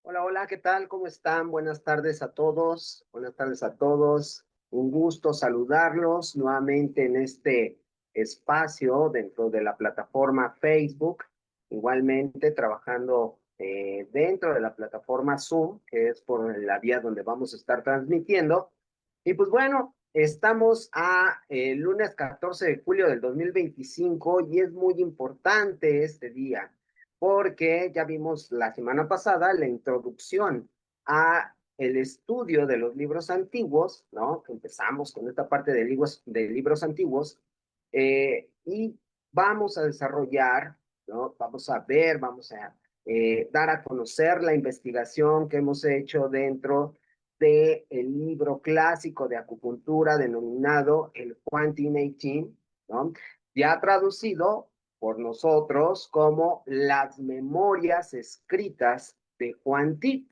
Hola, hola, ¿qué tal? ¿Cómo están? Buenas tardes a todos. Buenas tardes a todos. Un gusto saludarlos nuevamente en este espacio dentro de la plataforma Facebook. Igualmente trabajando dentro de la plataforma Zoom, que es por la vía donde vamos a estar transmitiendo. Y pues bueno, estamos a lunes 14 de julio del 2025 y es muy importante este día porque ya vimos la semana pasada la introducción a el estudio de los libros antiguos, ¿no? Empezamos con esta parte de libros antiguos y vamos a desarrollar, ¿no? Vamos a ver, vamos a dar a conocer la investigación que hemos hecho dentro del libro clásico de acupuntura denominado el Quantine 18, ¿no? Ya traducido por nosotros como las memorias escritas de Juan Tit.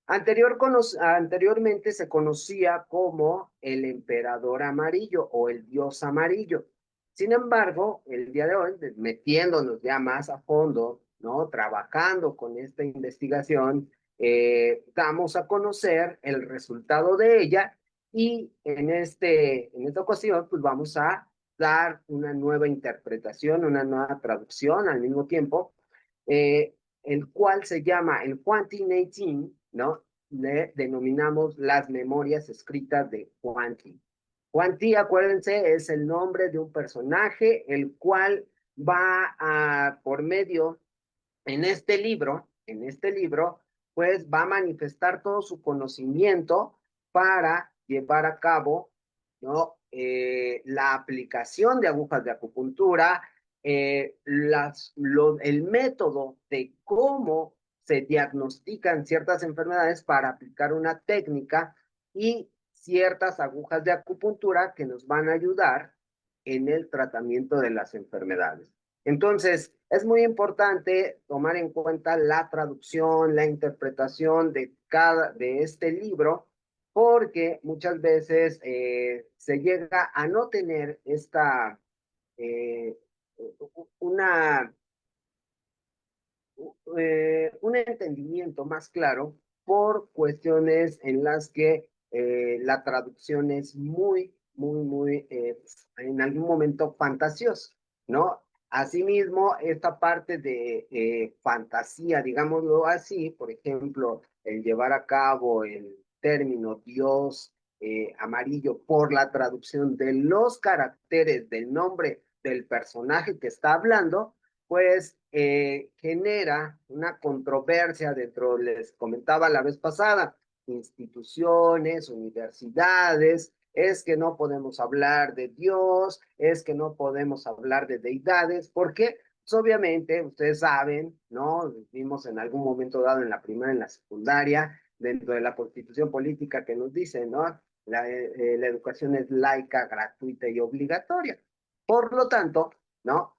Anteriormente se conocía como el emperador amarillo o el dios amarillo. Sin embargo, el día de hoy, metiéndonos ya más a fondo, ¿no? Trabajando con esta investigación, damos a conocer el resultado de ella y en esta ocasión, pues vamos a dar una nueva interpretación, una nueva traducción al mismo tiempo, el cual se llama el Quantine 18, ¿no? Le denominamos las memorias escritas de Huanti. Huanti, acuérdense, es el nombre de un personaje, el cual va a, por medio, en este libro, pues va a manifestar todo su conocimiento para llevar a cabo, ¿no? La aplicación de agujas de acupuntura, el método de cómo se diagnostican ciertas enfermedades para aplicar una técnica y ciertas agujas de acupuntura que nos van a ayudar en el tratamiento de las enfermedades. Entonces, es muy importante tomar en cuenta la traducción, la interpretación de este libro, porque muchas veces se llega a no tener eh, una, un entendimiento más claro por cuestiones en las que la traducción es muy, en algún momento fantasiosa, ¿no? Asimismo, esta parte de fantasía, digámoslo así, por ejemplo, el llevar a cabo el término Dios amarillo por la traducción de los caracteres del nombre del personaje que está hablando, pues genera una controversia dentro, les comentaba la vez pasada, instituciones, universidades, es que no podemos hablar de Dios, es que no podemos hablar de deidades, porque pues, obviamente ustedes saben, ¿no? Vimos en algún momento dado en la primaria, en la secundaria, dentro de la constitución política que nos dice, ¿no? La educación es laica, gratuita y obligatoria. Por lo tanto, ¿no?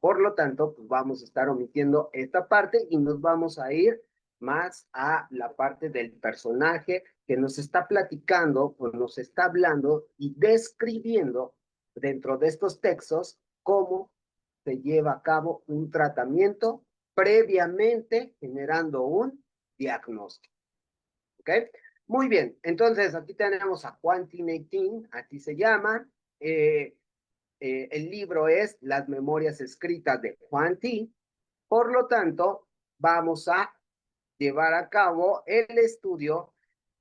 Por lo tanto, pues vamos a estar omitiendo esta parte y nos vamos a ir más a la parte del personaje que nos está platicando o nos está hablando y describiendo dentro de estos textos cómo se lleva a cabo un tratamiento previamente generando un diagnóstico. ¿Ok? Muy bien, entonces aquí tenemos a Juan Tineitín, aquí se llama. Eh, el libro es Las Memorias Escritas de Juan Ti. Por lo tanto, vamos a llevar a cabo el estudio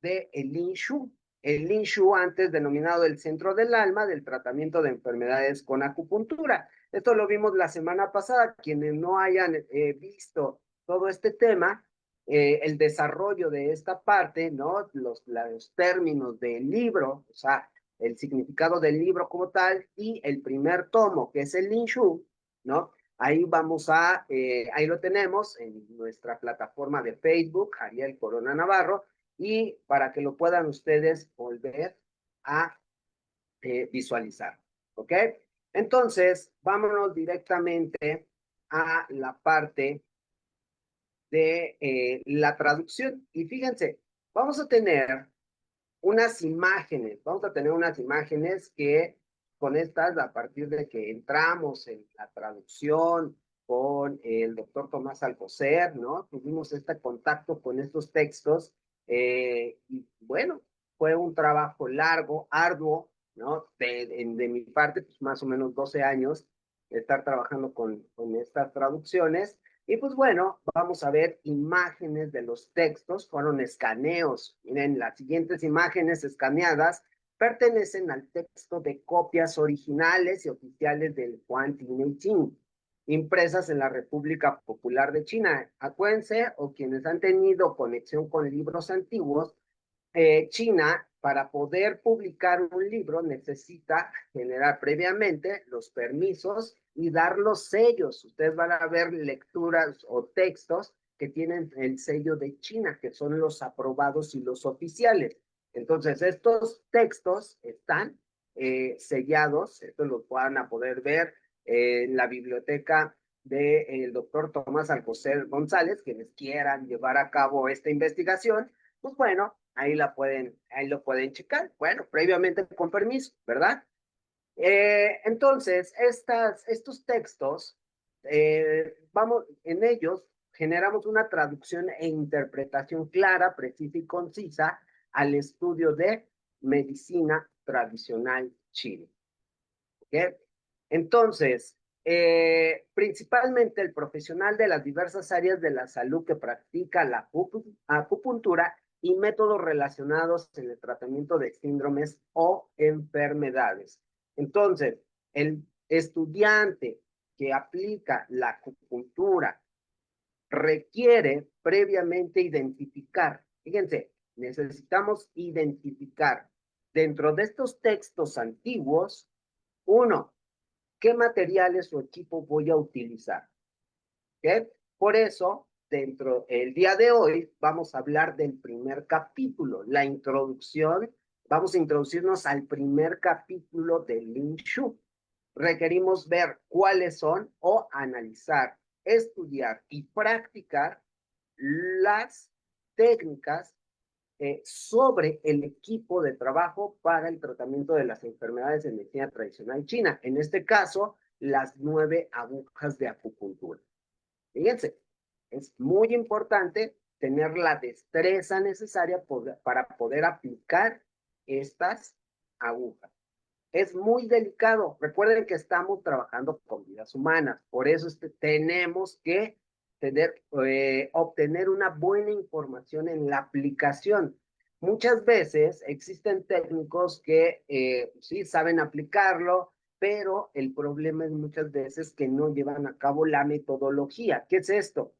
de el Lin Shu. El Lin Shu, antes denominado el Centro del Alma, del tratamiento de enfermedades con acupuntura. Esto lo vimos la semana pasada. Quienes no hayan visto todo este tema, el desarrollo de esta parte, ¿no? Los términos del libro, o sea, el significado del libro como tal, y el primer tomo, que es el Lin Shu, ¿no? Ahí lo tenemos en nuestra plataforma de Facebook, Ariel Corona Navarro, y para que lo puedan ustedes volver a visualizar, ¿ok? Entonces, vámonos directamente a la parte de la traducción. Y fíjense, vamos a tener unas imágenes que con estas, a partir de que entramos en la traducción con el doctor Tomás Alcocer, ¿no? Tuvimos este contacto con estos textos y bueno, fue un trabajo largo, arduo, ¿no? De mi parte, pues más o menos 12 años de estar trabajando con estas traducciones. Y pues bueno, vamos a ver imágenes de los textos, fueron escaneos. Miren, las siguientes imágenes escaneadas pertenecen al texto de copias originales y oficiales del Huang Tinei impresas en la República Popular de China. Acuérdense, o quienes han tenido conexión con libros antiguos, China, para poder publicar un libro, necesita generar previamente los permisos y dar los sellos. Ustedes van a ver lecturas o textos que tienen el sello de China, que son los aprobados y los oficiales. Entonces, estos textos están sellados, estos los van a poder ver en la biblioteca del doctor Tomás Alcocer González, quienes quieran llevar a cabo esta investigación, pues bueno, ahí lo pueden checar. Bueno, previamente con permiso, ¿verdad? Entonces, estos textos, en ellos generamos una traducción e interpretación clara, precisa y concisa al estudio de medicina tradicional china. ¿Okay? Entonces, principalmente el profesional de las diversas áreas de la salud que practica la acupuntura y métodos relacionados en el tratamiento de síndromes o enfermedades. Entonces, el estudiante que aplica la acupuntura requiere previamente identificar, fíjense, necesitamos identificar dentro de estos textos antiguos, uno, ¿qué materiales o equipo voy a utilizar? ¿Okay? Por eso, dentro del día de hoy, vamos a hablar del primer capítulo, la introducción. Vamos a introducirnos al primer capítulo del Lin Shu. Requerimos ver cuáles son o analizar, estudiar y practicar las técnicas sobre el equipo de trabajo para el tratamiento de las enfermedades de medicina tradicional china. En este caso, las 9 agujas de acupuntura. Fíjense, es muy importante tener la destreza necesaria para poder aplicar estas agujas. Es muy delicado. Recuerden que estamos trabajando con vidas humanas. Por eso tenemos que obtener una buena información en la aplicación. Muchas veces existen técnicos que sí saben aplicarlo, pero el problema es muchas veces que no llevan a cabo la metodología. ¿Qué es esto?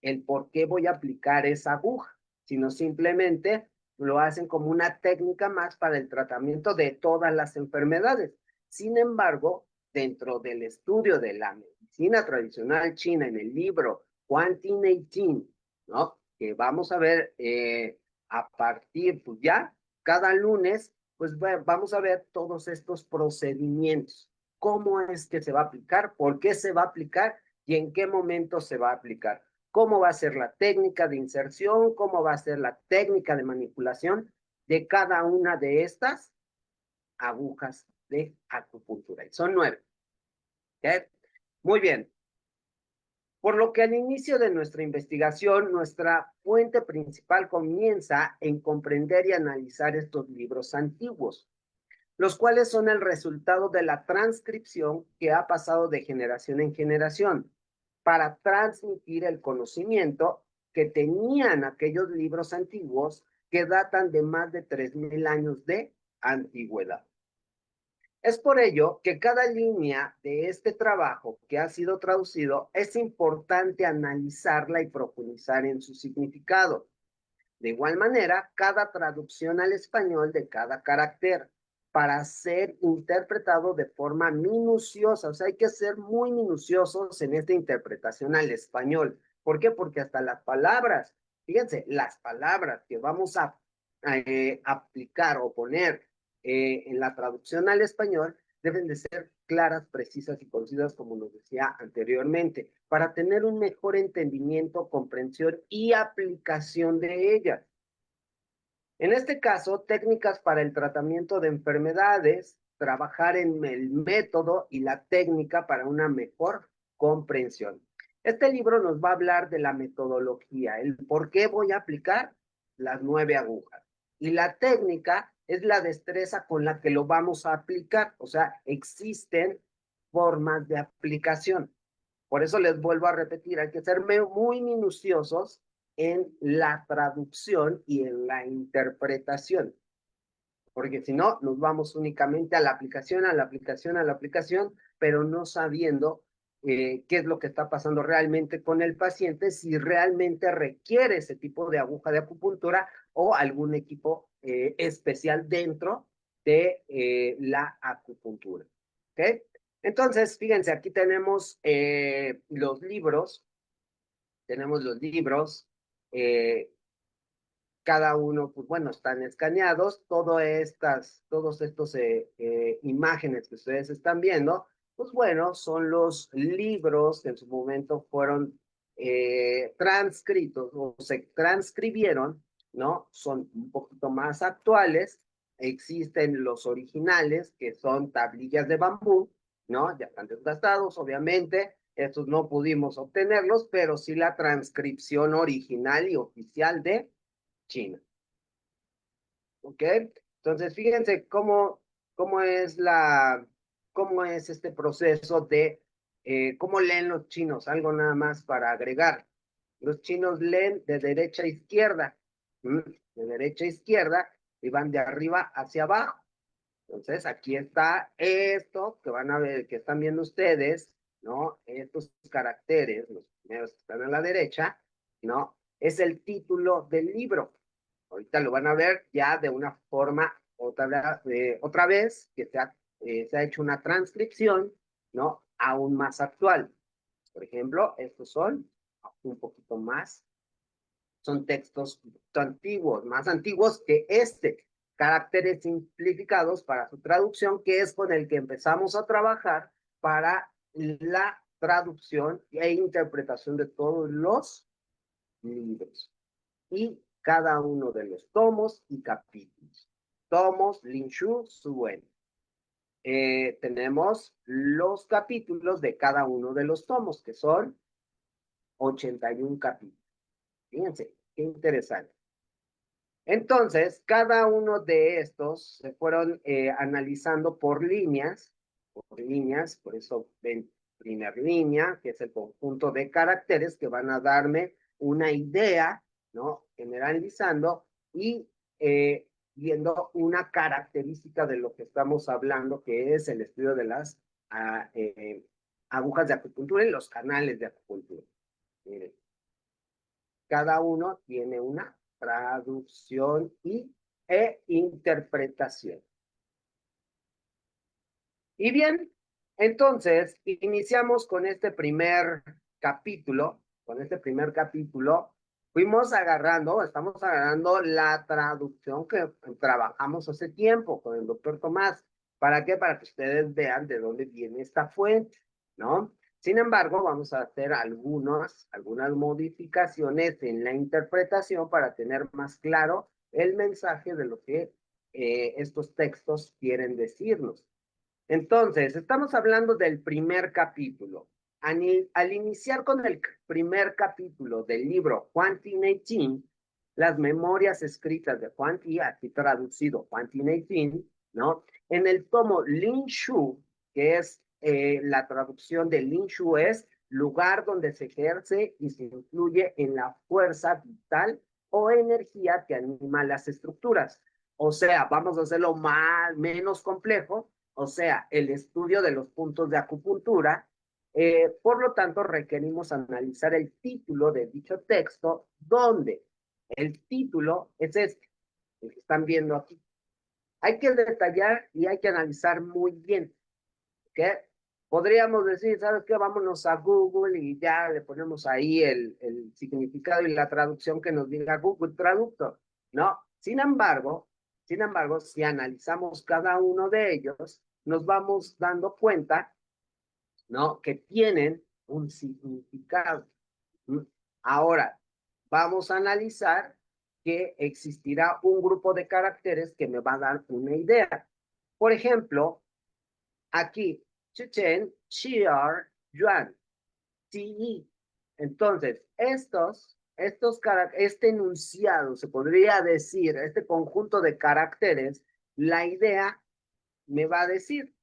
El por qué voy a aplicar esa aguja, sino simplemente lo hacen como una técnica más para el tratamiento de todas las enfermedades. Sin embargo, dentro del estudio de la medicina tradicional china en el libro Huang Tinei Jin, ¿no? Que vamos a ver a partir, pues ya, cada lunes, pues vamos a ver todos estos procedimientos. ¿Cómo es que se va a aplicar? ¿Por qué se va a aplicar? ¿Y en qué momento se va a aplicar? ¿Cómo va a ser la técnica de inserción? ¿Cómo va a ser la técnica de manipulación de cada una de estas agujas de acupuntura? Y son 9. ¿Okay? Muy bien. Por lo que al inicio de nuestra investigación, nuestra fuente principal comienza en comprender y analizar estos libros antiguos, los cuales son el resultado de la transcripción que ha pasado de generación en generación para transmitir el conocimiento que tenían aquellos libros antiguos que datan de más de 3,000 años de antigüedad. Es por ello que cada línea de este trabajo que ha sido traducido es importante analizarla y profundizar en su significado. De igual manera, cada traducción al español de cada carácter para ser interpretado de forma minuciosa, o sea, hay que ser muy minuciosos en esta interpretación al español. ¿Por qué? Porque hasta las palabras, fíjense, las palabras que vamos a aplicar o poner en la traducción al español deben de ser claras, precisas y concisas, como nos decía anteriormente, para tener un mejor entendimiento, comprensión y aplicación de ellas. En este caso, técnicas para el tratamiento de enfermedades, trabajar en el método y la técnica para una mejor comprensión. Este libro nos va a hablar de la metodología, el por qué voy a aplicar las 9 agujas. Y la técnica es la destreza con la que lo vamos a aplicar. O sea, existen formas de aplicación. Por eso les vuelvo a repetir, hay que ser muy minuciosos en la traducción y en la interpretación, porque si no, nos vamos únicamente a la aplicación, a la aplicación, a la aplicación, pero no sabiendo qué es lo que está pasando realmente con el paciente, si realmente requiere ese tipo de aguja de acupuntura o algún equipo especial dentro de la acupuntura. ¿Ok? Entonces, fíjense, aquí tenemos los libros, eh, cada uno, pues bueno, están escaneados, todos estos imágenes que ustedes están viendo, pues bueno, son los libros que en su momento fueron transcritos o se transcribieron, ¿no? Son un poquito más actuales, existen los originales que son tablillas de bambú, ¿no? Ya están desgastados, obviamente, estos no pudimos obtenerlos, pero sí la transcripción original y oficial de China. ¿Ok? Entonces, fíjense cómo es este proceso de cómo leen los chinos, algo nada más para agregar. Los chinos leen de derecha a izquierda, ¿m? De derecha a izquierda y van de arriba hacia abajo. Entonces, aquí está esto que van a ver, que están viendo ustedes, ¿no? Estos caracteres, los primeros que están a la derecha, ¿no? Es el título del libro. Ahorita lo van a ver ya de una forma, otra vez, que se ha hecho una transcripción, ¿no? Aún más actual. Por ejemplo, estos son un poquito más, son textos antiguos, más antiguos que este. Caracteres simplificados para su traducción, que es con el que empezamos a trabajar para la traducción e interpretación de todos los libros y cada uno de los tomos y capítulos. Tomos, Linshu, Suen. Tenemos los capítulos de cada uno de los tomos, que son 81 capítulos. Fíjense, qué interesante. Entonces, cada uno de estos se fueron analizando por eso ven primer línea, que es el conjunto de caracteres que van a darme una idea, ¿no? Generalizando y viendo una característica de lo que estamos hablando, que es el estudio de las agujas de acupuntura y los canales de acupuntura. Miren, cada uno tiene una traducción e interpretación. Y bien, entonces iniciamos con este primer capítulo, estamos agarrando la traducción que trabajamos hace tiempo con el doctor Tomás. ¿Para qué? Para que ustedes vean de dónde viene esta fuente, ¿no? Sin embargo, vamos a hacer algunas modificaciones en la interpretación para tener más claro el mensaje de lo que estos textos quieren decirnos. Entonces, estamos hablando del primer capítulo. Al iniciar con el primer capítulo del libro Huang Ti Nei Jin, las memorias escritas de Huang Ti, aquí traducido Huang Ti Nei Jin, ¿no? En el tomo Lin Shu, que es la traducción de Lin Shu, es lugar donde se ejerce y se influye en la fuerza vital o energía que anima las estructuras. O sea, vamos a hacerlo menos complejo, o sea, el estudio de los puntos de acupuntura. Por lo tanto, requerimos analizar el título de dicho texto, donde el título es este, el que están viendo aquí. Hay que detallar y hay que analizar muy bien, ¿ok? Podríamos decir, ¿sabes qué? Vámonos a Google y ya le ponemos ahí el significado y la traducción que nos diga Google Traductor, ¿no? Sin embargo, si analizamos cada uno de ellos, nos vamos dando cuenta, ¿no? Que tienen un significado. Ahora, vamos a analizar que existirá un grupo de caracteres que me va a dar una idea. Por ejemplo, aquí, Chichen, Chiar, Yuan, Ti, Entonces, este enunciado, se podría decir, este conjunto de caracteres, la idea me va a decir,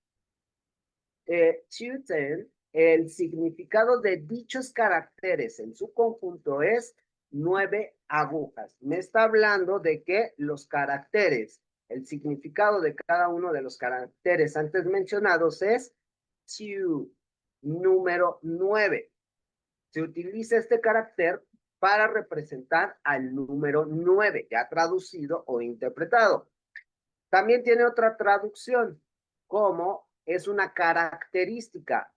el significado de dichos caracteres en su conjunto es 9 agujas. Me está hablando de que los caracteres, el significado de cada uno de los caracteres antes mencionados es número 9. Se utiliza este carácter para representar al número 9, ya traducido o interpretado. También tiene otra traducción, como es una característica.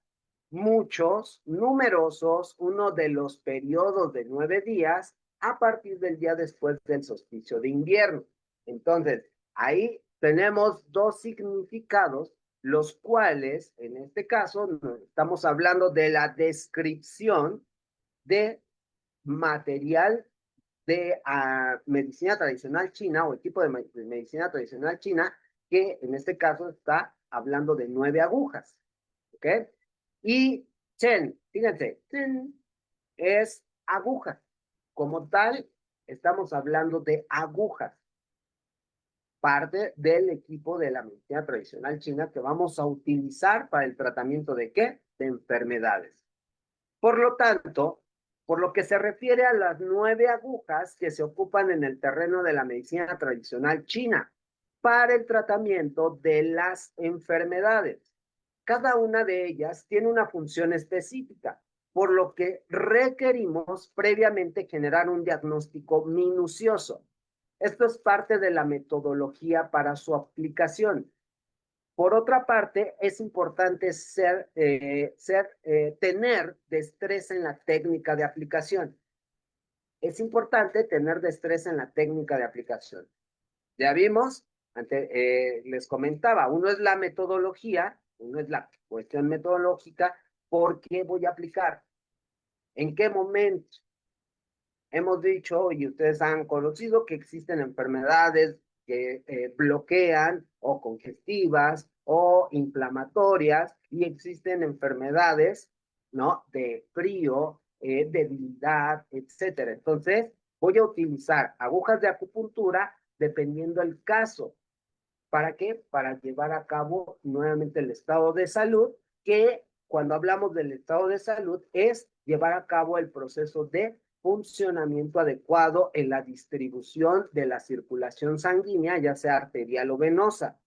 Muchos, numerosos, uno de los periodos de 9 días a partir del día después del solsticio de invierno. Entonces, ahí tenemos dos significados, los cuales, en este caso, estamos hablando de la descripción de material de medicina tradicional china o equipo de medicina tradicional china, que en este caso está hablando de 9 agujas. ¿Ok? Y Chen, fíjense, Chen es aguja. Como tal, estamos hablando de agujas. Parte del equipo de la medicina tradicional china que vamos a utilizar para el tratamiento de ¿qué? De enfermedades. Por lo tanto, por lo que se refiere a las 9 agujas que se ocupan en el terreno de la medicina tradicional china para el tratamiento de las enfermedades. Cada una de ellas tiene una función específica, por lo que requerimos previamente generar un diagnóstico minucioso. Esto es parte de la metodología para su aplicación. Por otra parte, es importante tener destreza en la técnica de aplicación. Es importante tener destreza en la técnica de aplicación. Ya vimos, les comentaba, uno es la metodología, uno es la cuestión metodológica, ¿por qué voy a aplicar? ¿En qué momento? Hemos dicho y ustedes han conocido que existen enfermedades que bloquean o congestivas o inflamatorias y existen enfermedades, ¿no? De frío, debilidad, etcétera. Entonces, voy a utilizar agujas de acupuntura dependiendo el caso. ¿Para qué? Para llevar a cabo nuevamente el estado de salud, que cuando hablamos del estado de salud es llevar a cabo el proceso de funcionamiento adecuado en la distribución de la circulación sanguínea, ya sea arterial o venosa.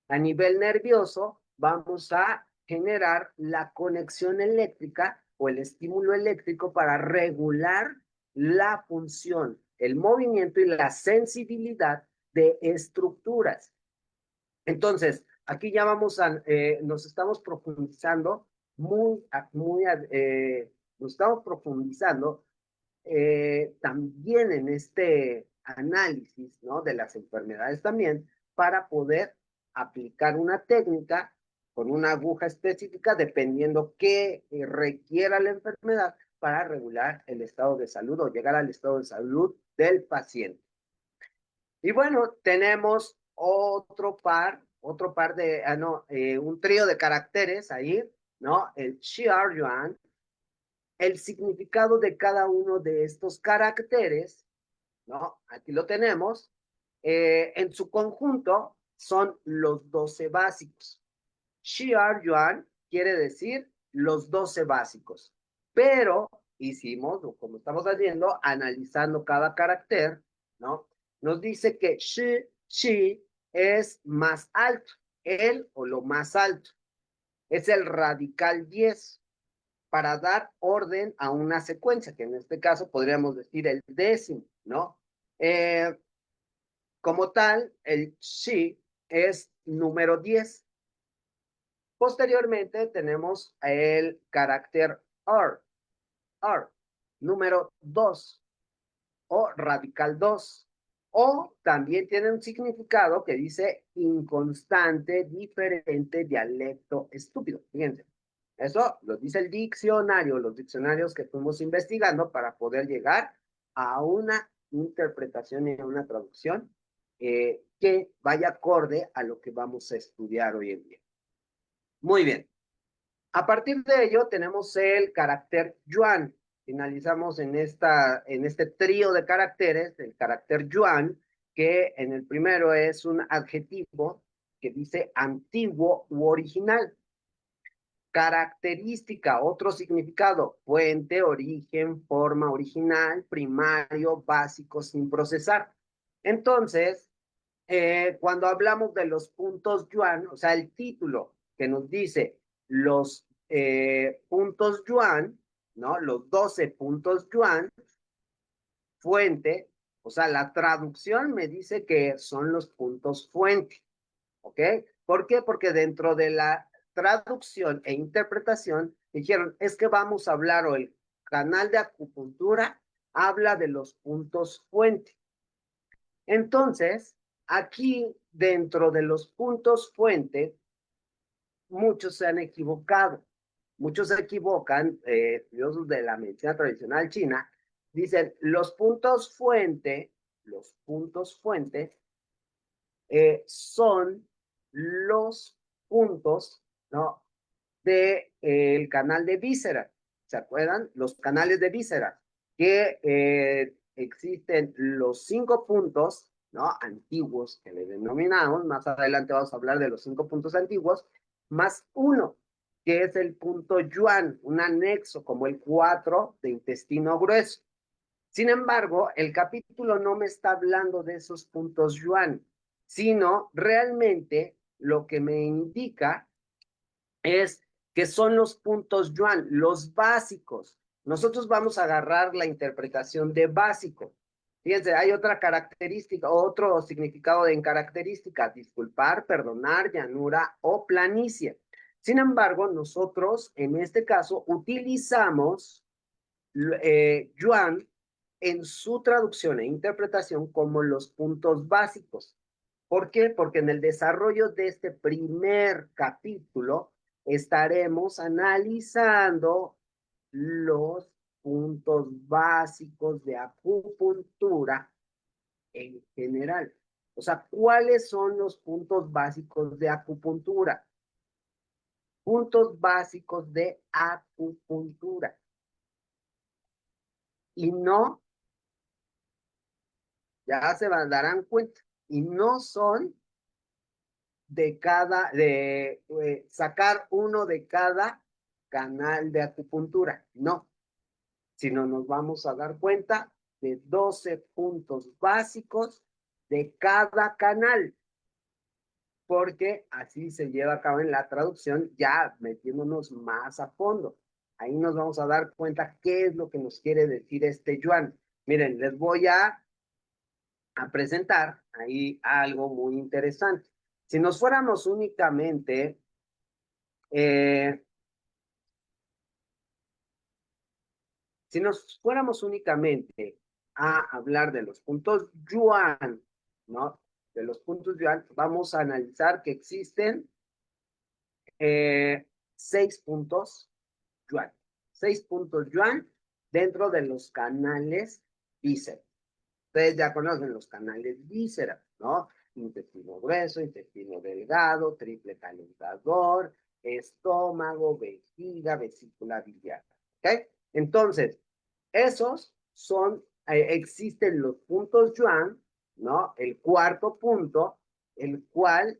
A nivel nervioso, vamos a generar la conexión eléctrica o el estímulo eléctrico para regular la función, el movimiento y la sensibilidad de estructuras. Entonces, aquí ya nos estamos profundizando nos estamos profundizando también en este análisis, ¿no? De las enfermedades también, para poder aplicar una técnica con una aguja específica, dependiendo qué requiera la enfermedad para regular el estado de salud o llegar al estado de salud del paciente. Y bueno, tenemos un trío de caracteres ahí, ¿no? El Xiaoyuan, el significado de cada uno de estos caracteres, ¿no? Aquí lo tenemos. En su conjunto son los 12 básicos. Xiaoyuan quiere decir los 12 básicos, pero hicimos, como estamos haciendo, analizando cada carácter, ¿no? Nos dice que shi es más alto, el o lo más alto. Es el radical 10 para dar orden a una secuencia, que en este caso podríamos decir el décimo, ¿no? Como tal, el shi es número 10. Posteriormente tenemos el carácter R, número 2 o radical 2. O también tiene un significado que dice inconstante, diferente, dialecto, estúpido. Fíjense, eso lo dice el diccionario, los diccionarios que fuimos investigando para poder llegar a una interpretación y a una traducción que vaya acorde a lo que vamos a estudiar hoy en día. Muy bien. A partir de ello tenemos el carácter yuan. finalizamos en este trío de caracteres, el carácter yuan, que en el primero es un adjetivo que dice antiguo u original. Característica, otro significado, fuente, origen, forma original, primario, básico, sin procesar. Entonces, cuando hablamos de los puntos yuan, o sea, el título que nos dice los puntos yuan, ¿no? Los 12 puntos yuan, fuente, o sea, la traducción me dice que son los puntos fuente, ¿ok? ¿Por qué? Porque dentro de la traducción e interpretación dijeron, es que vamos a hablar, o el canal de acupuntura habla de los puntos fuente. Entonces, aquí dentro de los puntos fuente, muchos se han equivocado. Muchos se equivocan, estudiosos de la medicina tradicional china, dicen los puntos fuente son los puntos, ¿no? De, el canal de víscera. ¿Se acuerdan? Los canales de víscera, que existen los 5 puntos, ¿no? Antiguos, que le denominamos, más adelante vamos a hablar de los 5 puntos antiguos, más uno, que es el punto yuan, un anexo como el 4 de intestino grueso. Sin embargo, el capítulo no me está hablando de esos puntos yuan, sino realmente lo que me indica es que son los puntos yuan, los básicos. Nosotros vamos a agarrar la interpretación de básico. Fíjense, hay otra característica, otro significado de característica, disculpar, perdonar, llanura o planicie. Sin embargo, nosotros en este caso utilizamos yuan en su traducción e interpretación como los puntos básicos. ¿Por qué? Porque en el desarrollo de este primer capítulo estaremos analizando los puntos básicos de acupuntura en general. O sea, ¿cuáles son los puntos básicos de acupuntura? Puntos básicos de acupuntura. Y no, ya se darán cuenta, y no son sacar uno de cada canal de acupuntura, no, sino nos vamos a dar cuenta de 12 puntos básicos de cada canal, porque así se lleva a cabo en la traducción, ya metiéndonos más a fondo. Ahí nos vamos a dar cuenta qué es lo que nos quiere decir este yuan. Miren, les voy a presentar ahí algo muy interesante. Si nos fuéramos únicamente eh, si nos fuéramos únicamente a hablar de los puntos yuan, ¿no? De los puntos yuan, vamos a analizar que existen 6 puntos yuan. 6 puntos yuan dentro de los canales vísceras. Ustedes ya conocen los canales vísceras, ¿no? Intestino grueso, intestino delgado, triple calentador, estómago, vejiga, vesícula biliar. ¿Ok? Entonces, esos son, existen los puntos yuan, ¿no? El cuarto punto, el cual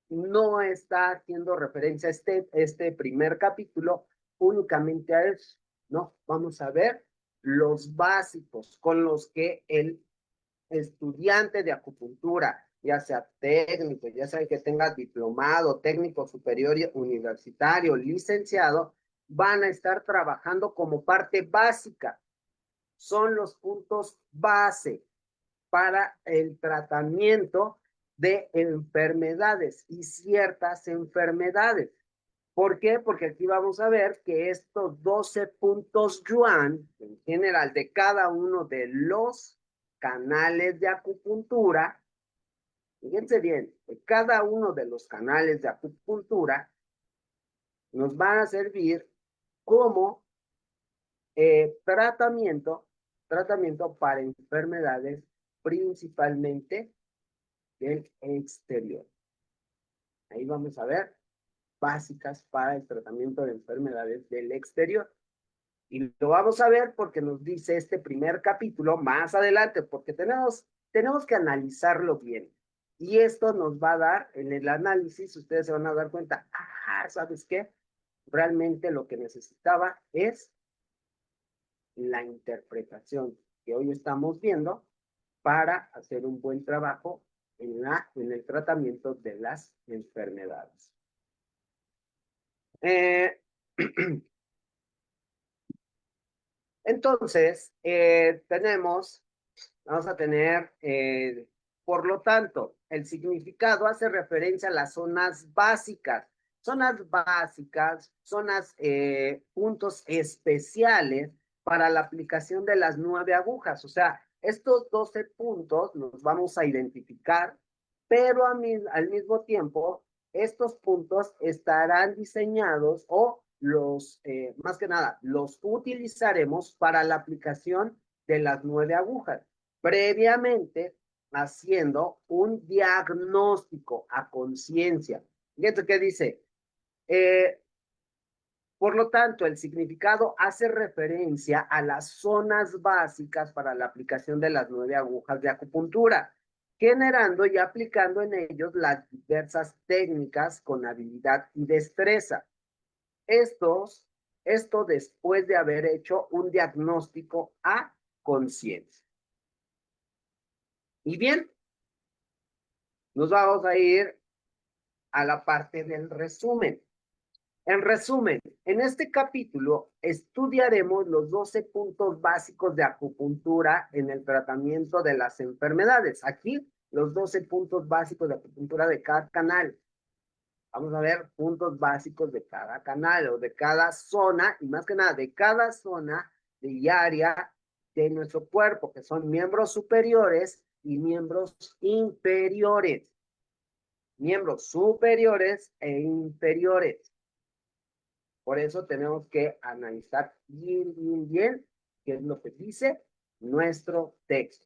no está haciendo referencia a este primer capítulo únicamente a eso, ¿no? Vamos a ver los básicos con los que el estudiante de acupuntura, ya sea técnico, ya sea que tenga diplomado, técnico superior universitario, licenciado, van a estar trabajando como parte básica. Son los puntos base para el tratamiento de enfermedades y ciertas enfermedades. ¿Por qué? Porque aquí vamos a ver que estos 12 puntos yuan, en general, de cada uno de los canales de acupuntura, fíjense bien, de cada uno de los canales de acupuntura nos van a servir como tratamiento para enfermedades principalmente del exterior. Ahí vamos a ver básicas para el tratamiento de enfermedades del exterior. Y lo vamos a ver porque nos dice este primer capítulo más adelante, porque tenemos que analizarlo bien. Y esto nos va a dar, en el análisis, ustedes se van a dar cuenta, ¿sabes qué? Realmente lo que necesitaba es la interpretación que hoy estamos viendo para hacer un buen trabajo en el tratamiento de las enfermedades. Entonces, vamos a tener, por lo tanto, el significado hace referencia a las zonas básicas. Zonas básicas, puntos especiales para la aplicación de las 9 agujas. O sea, estos 12 puntos los vamos a identificar, pero al mismo tiempo, estos puntos estarán diseñados o más que nada, los utilizaremos para la aplicación de las 9 agujas, previamente haciendo un diagnóstico a conciencia. Fíjate qué dice. Eh, por lo tanto, el significado hace referencia a las zonas básicas para la aplicación de las 9 agujas de acupuntura, generando y aplicando en ellos las diversas técnicas con habilidad y destreza. Esto después de haber hecho un diagnóstico a conciencia. Y bien, nos vamos a ir a la parte del resumen. En resumen, en este capítulo estudiaremos los 12 puntos básicos de acupuntura en el tratamiento de las enfermedades. Aquí, los 12 puntos básicos de acupuntura de cada canal. Vamos a ver puntos básicos de cada canal o de cada zona, y más que nada de cada zona y área de nuestro cuerpo, que son miembros superiores y miembros inferiores. Miembros superiores e inferiores. Por eso tenemos que analizar bien qué es lo que dice nuestro texto.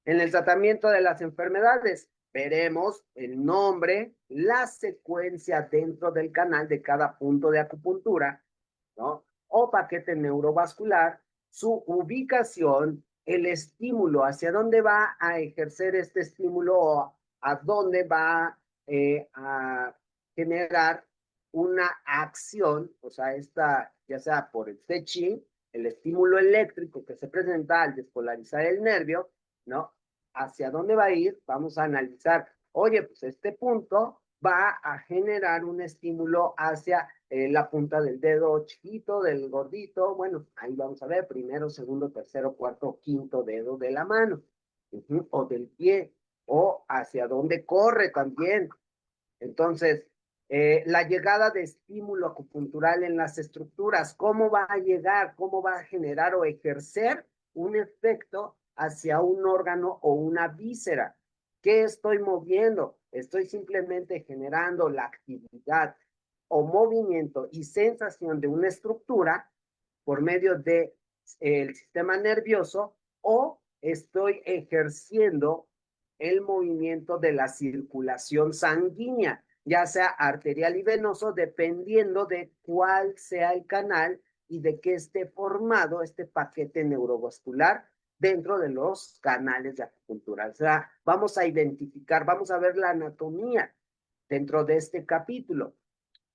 En el tratamiento de las enfermedades, veremos el nombre, la secuencia dentro del canal de cada punto de acupuntura, ¿no? O paquete neurovascular, su ubicación, el estímulo, hacia dónde va a ejercer este estímulo o a dónde va a generar una acción, o sea, ya sea por el Qi, el estímulo eléctrico que se presenta al despolarizar el nervio, ¿no? ¿Hacia dónde va a ir? Vamos a analizar, oye, pues este punto va a generar un estímulo hacia la punta del dedo chiquito, del gordito, bueno, ahí vamos a ver, primero, segundo, tercero, cuarto, quinto dedo de la mano, o del pie, o hacia dónde corre también. Entonces, la llegada de estímulo acupuntural en las estructuras, ¿cómo va a llegar? ¿Cómo va a generar o ejercer un efecto hacia un órgano o una víscera? ¿Qué estoy moviendo? Estoy simplemente generando la actividad o movimiento y sensación de una estructura por medio de el sistema nervioso, o estoy ejerciendo el movimiento de la circulación sanguínea, ya sea arterial y venoso, dependiendo de cuál sea el canal y de qué esté formado este paquete neurovascular dentro de los canales de acupuntura. O sea, vamos a identificar, vamos a ver la anatomía dentro de este capítulo.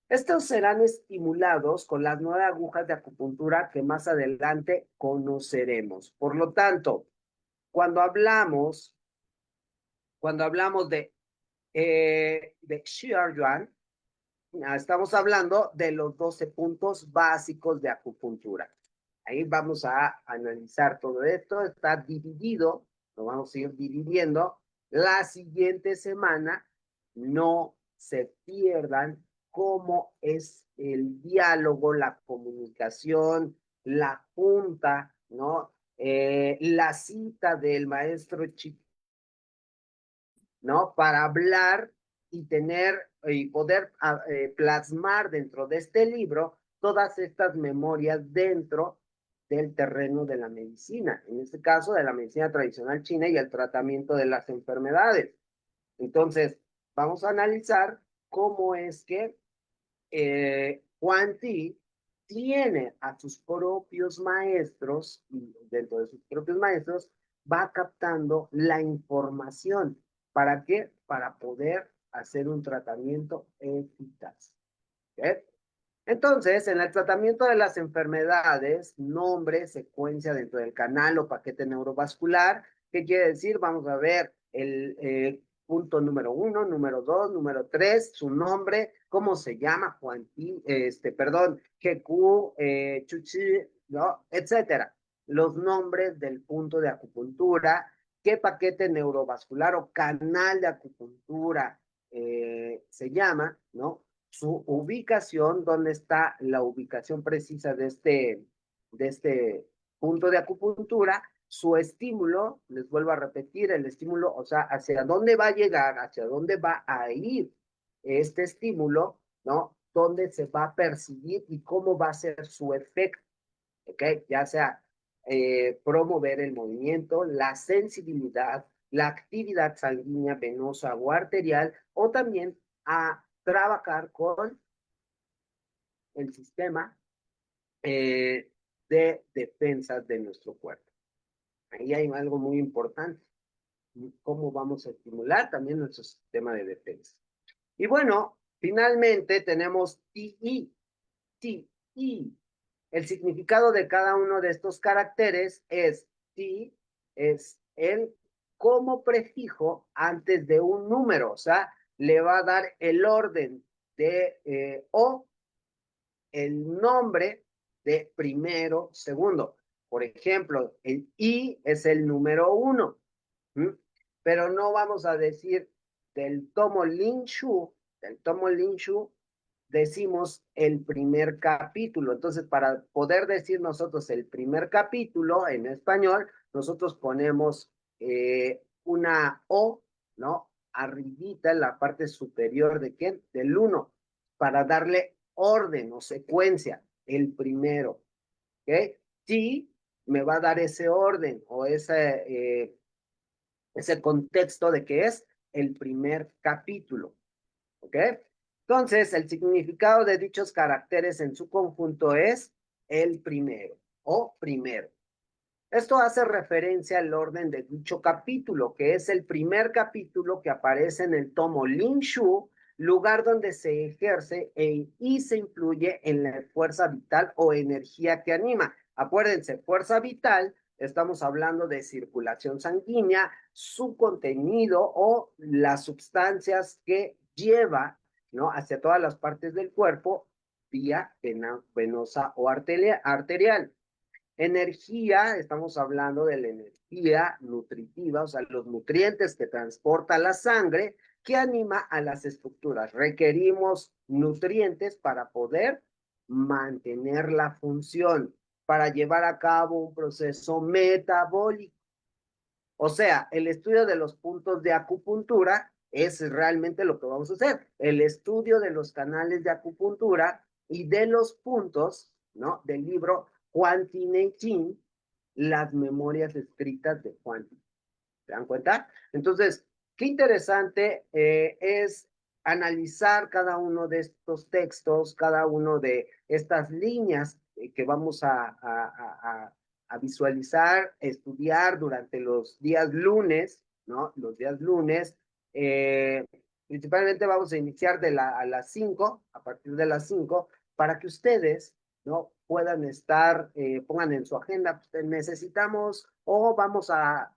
Estos serán estimulados con las 9 agujas de acupuntura que más adelante conoceremos. Por lo tanto, cuando hablamos de Shi'er-Yuan, estamos hablando de los 12 puntos básicos de acupuntura. Ahí vamos a analizar todo esto. Está dividido, lo vamos a ir dividiendo. La siguiente semana, no se pierdan cómo es el diálogo, la comunicación, la junta, ¿no? La cita del maestro Chico, ¿no? Para hablar y poder plasmar dentro de este libro todas estas memorias dentro del terreno de la medicina, en este caso de la medicina tradicional china y el tratamiento de las enfermedades. Entonces, vamos a analizar cómo es que Huang Ti tiene a sus propios maestros, y dentro de sus propios maestros, va captando la información. ¿Para qué? Para poder hacer un tratamiento eficaz. ¿Ok? Entonces, en el tratamiento de las enfermedades, nombre, secuencia dentro del canal o paquete neurovascular, ¿qué quiere decir? Vamos a ver el punto número 1, número 2, número 3, su nombre, cómo se llama, perdón, GQ, Chuchi, ¿no? Etcétera. Los nombres del punto de acupuntura, qué paquete neurovascular o canal de acupuntura se llama, ¿no? Su ubicación, dónde está la ubicación precisa de este punto de acupuntura, su estímulo, les vuelvo a repetir, el estímulo, o sea, hacia dónde va a llegar, hacia dónde va a ir este estímulo, ¿no? Dónde se va a percibir y cómo va a ser su efecto, ¿ok? Ya sea promover el movimiento, la sensibilidad, la actividad sanguínea, venosa o arterial, o también a trabajar con el sistema de defensas de nuestro cuerpo. Ahí hay algo muy importante, cómo vamos a estimular también nuestro sistema de defensa. Y bueno, finalmente tenemos TI. TI. El significado de cada uno de estos caracteres es TI, es el como prefijo antes de un número, o sea, le va a dar el orden de o el nombre de primero, segundo. Por ejemplo, el I es el número 1, ¿m? Pero no vamos a decir del tomo Lin Shu, decimos el primer capítulo. Entonces, para poder decir nosotros el primer capítulo en español, nosotros ponemos una O, ¿no? Arribita en la parte superior de ¿qué? Del 1, para darle orden o secuencia, el primero, ¿ok? Sí, me va a dar ese orden o ese contexto de que es el primer capítulo, ¿ok? Entonces, el significado de dichos caracteres en su conjunto es el primero o primero. Esto hace referencia al orden de dicho capítulo, que es el primer capítulo que aparece en el tomo Lin Shu, lugar donde se ejerce y se influye en la fuerza vital o energía que anima. Acuérdense, fuerza vital, estamos hablando de circulación sanguínea, su contenido o las sustancias que lleva, ¿no? Hacia todas las partes del cuerpo vía venosa o arterial. Energía, estamos hablando de la energía nutritiva, o sea, los nutrientes que transporta la sangre, que anima a las estructuras. Requerimos nutrientes para poder mantener la función, para llevar a cabo un proceso metabólico. O sea, el estudio de los puntos de acupuntura es realmente lo que vamos a hacer. El estudio de los canales de acupuntura y de los puntos, ¿no? Del libro Juan Tinechin, las memorias escritas de Juan. ¿Se dan cuenta? Entonces, qué interesante es analizar cada uno de estos textos, cada uno de estas líneas que vamos a visualizar, estudiar durante los días lunes, ¿no? Los días lunes. Eh, Principalmente vamos a iniciar a las 5, a partir de las 5, para que ustedes, ¿no? Puedan estar, pongan en su agenda, pues, necesitamos o vamos a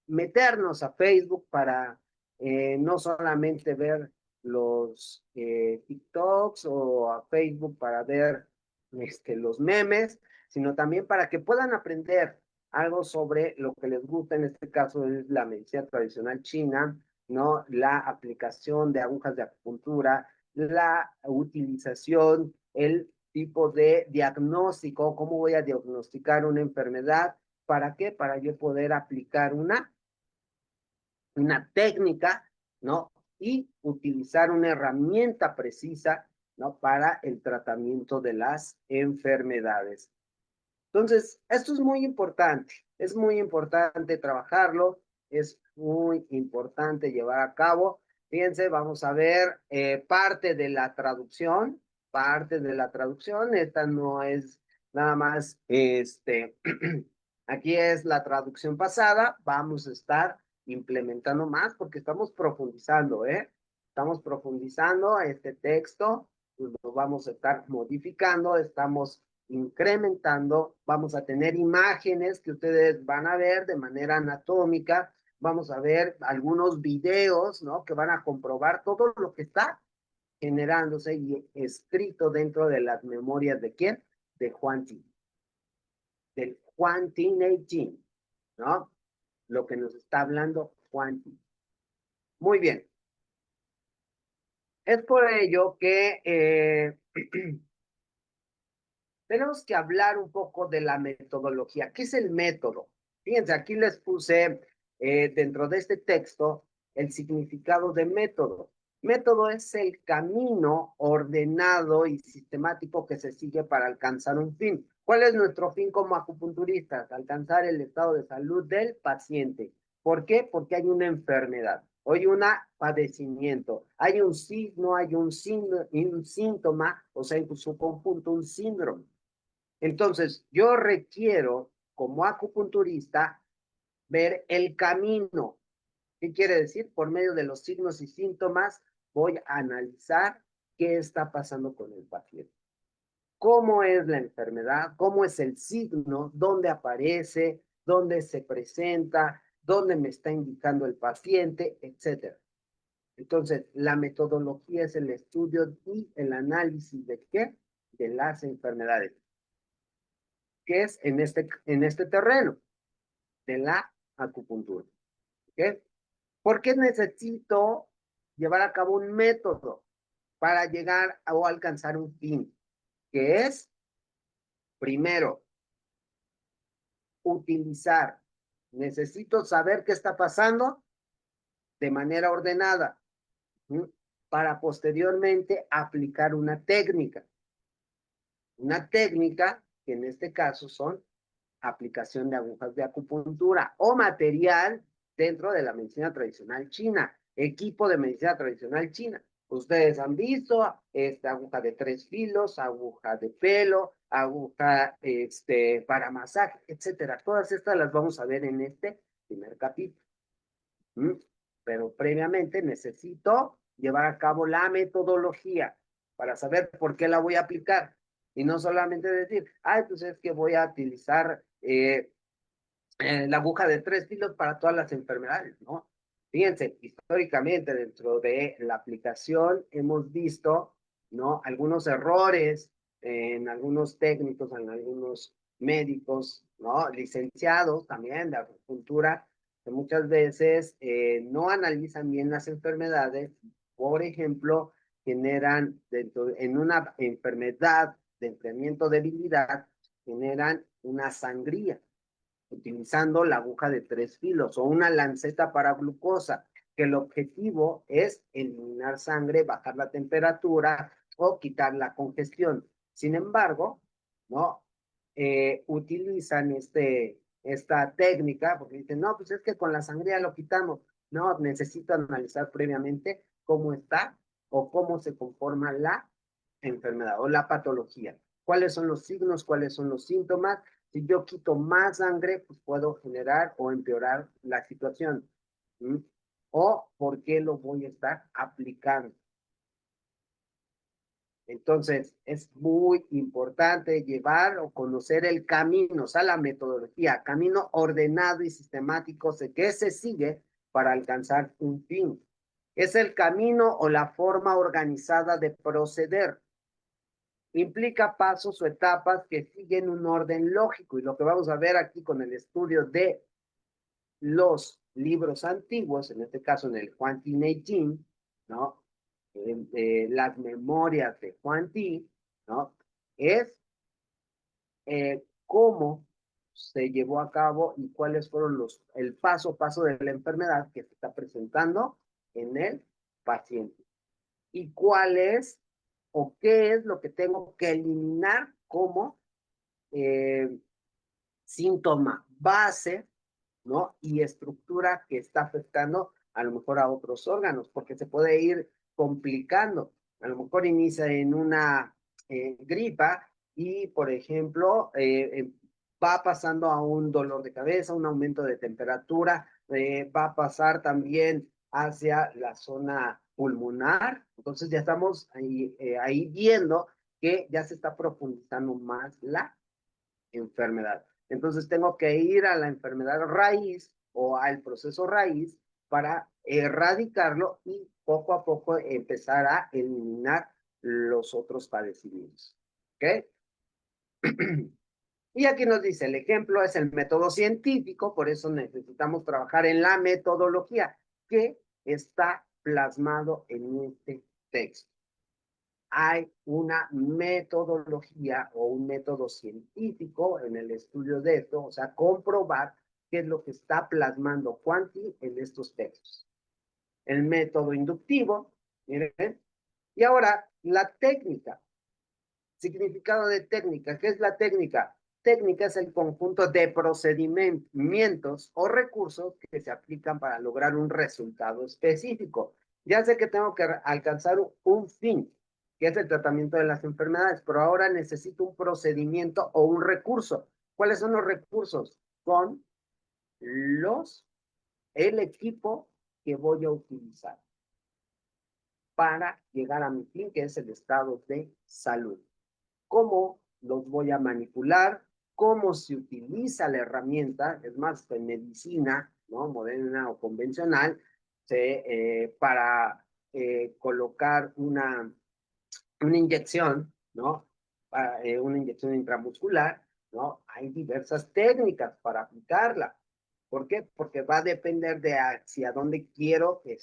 meternos a Facebook para no solamente ver los TikToks o a Facebook para ver los memes, sino también para que puedan aprender algo sobre lo que les gusta, en este caso es la medicina tradicional china, ¿no? La aplicación de agujas de acupuntura, la utilización, el tipo de diagnóstico, cómo voy a diagnosticar una enfermedad, ¿para qué? Para yo poder aplicar una técnica, ¿no? Y utilizar una herramienta precisa, ¿no? Para el tratamiento de las enfermedades. Entonces, esto es muy importante trabajarlo, es muy importante llevar a cabo. Fíjense, vamos a ver parte de la traducción, parte de la traducción. Esta no es nada más, aquí es la traducción pasada. Vamos a estar implementando más porque estamos profundizando, ¿eh? Estamos profundizando este texto, lo vamos a estar modificando, estamos incrementando, vamos a tener imágenes que ustedes van a ver de manera anatómica, vamos a ver algunos videos, ¿no? Que van a comprobar todo lo que está generándose y escrito dentro de las memorias de quién, de Juan T. Del Juan T. 18, ¿no? Lo que nos está hablando Juan T. Muy bien. Es por ello que tenemos que hablar un poco de la metodología. ¿Qué es el método? Fíjense, aquí les puse dentro de este texto el significado de método. Método es el camino ordenado y sistemático que se sigue para alcanzar un fin. ¿Cuál es nuestro fin como acupunturistas? Alcanzar el estado de salud del paciente. ¿Por qué? Porque hay una enfermedad, hay un padecimiento, hay un signo, hay un síntoma, o sea, en su conjunto un síndrome. Entonces, yo requiero, como acupunturista, ver el camino. ¿Qué quiere decir? Por medio de los signos y síntomas, voy a analizar qué está pasando con el paciente. ¿Cómo es la enfermedad? ¿Cómo es el signo? ¿Dónde aparece? ¿Dónde se presenta? ¿Dónde me está indicando el paciente? Etcétera. Entonces, la metodología es el estudio y el análisis de qué? De las enfermedades. ¿Qué es en este terreno? De la acupuntura. ¿Ok? ¿Por qué necesito llevar a cabo un método para llegar o alcanzar un fin? Que es, primero, utilizar. Necesito saber qué está pasando de manera ordenada, ¿sí? Para posteriormente aplicar una técnica. Una técnica que en este caso son aplicación de agujas de acupuntura o material dentro de la medicina tradicional china, equipo de medicina tradicional china. Ustedes han visto esta aguja de 3 filos, aguja de pelo, aguja para masaje, etcétera. Todas estas las vamos a ver en este primer capítulo. ¿Mm? Pero previamente necesito llevar a cabo la metodología para saber por qué la voy a aplicar. Y no solamente decir, ay, pues es que voy a utilizar la aguja de 3 filos para todas las enfermedades, ¿no? Fíjense, históricamente dentro de la aplicación hemos visto, ¿no? Algunos errores en algunos técnicos, en algunos médicos, ¿no? Licenciados también de acupuntura, que muchas veces no analizan bien las enfermedades, por ejemplo, generan en una enfermedad de enfriamiento debilidad, generan una sangría utilizando la aguja de 3 filos o una lanceta para glucosa, que el objetivo es eliminar sangre, bajar la temperatura o quitar la congestión. Sin embargo, ¿no? Utilizan esta técnica porque dicen, no, pues es que con la sangría lo quitamos. No, necesito analizar previamente cómo está o cómo se conforma la enfermedad o la patología. ¿Cuáles son los signos? ¿Cuáles son los síntomas? Si yo quito más sangre, pues puedo generar o empeorar la situación. ¿Mm? O por qué lo voy a estar aplicando. Entonces, es muy importante llevar o conocer el camino, o sea, la metodología, camino ordenado y sistemático que se sigue para alcanzar un fin. Es el camino o la forma organizada de proceder. Implica pasos o etapas que siguen un orden lógico. Y lo que vamos a ver aquí con el estudio de los libros antiguos, en este caso en el Juan T. Neijin, ¿no? Las memorias de Juan T., ¿no? Es cómo se llevó a cabo y cuáles fueron el paso a paso de la enfermedad que se está presentando en el paciente. Y cuál es o qué es lo que tengo que eliminar como síntoma base, ¿no? Y estructura que está afectando a lo mejor a otros órganos, porque se puede ir complicando. A lo mejor inicia en una gripa y, por ejemplo, va pasando a un dolor de cabeza, un aumento de temperatura, va a pasar también hacia la zona pulmonar. Entonces ya estamos ahí viendo que ya se está profundizando más la enfermedad. Entonces tengo que ir a la enfermedad raíz o al proceso raíz para erradicarlo y poco a poco empezar a eliminar los otros padecimientos. ¿Ok? Y aquí nos dice, el ejemplo es el método científico, por eso necesitamos trabajar en la metodología que está plasmado en este texto. Hay una metodología o un método científico en el estudio de esto, o sea, comprobar qué es lo que está plasmando Quanti en estos textos. El método inductivo, miren, y ahora la técnica. Significado de técnica. ¿Qué es la técnica? Técnica es el conjunto de procedimientos o recursos que se aplican para lograr un resultado específico. Ya sé que tengo que alcanzar un fin, que es el tratamiento de las enfermedades, pero ahora necesito un procedimiento o un recurso. ¿Cuáles son los recursos? Son el equipo que voy a utilizar para llegar a mi fin, que es el estado de salud. Cómo los voy a manipular, cómo se utiliza la herramienta, es más, en medicina, ¿no? Moderna o convencional, para colocar una inyección, ¿no? Una inyección intramuscular, ¿no? Hay diversas técnicas para aplicarla. ¿Por qué? Porque va a depender de hacia dónde quiero que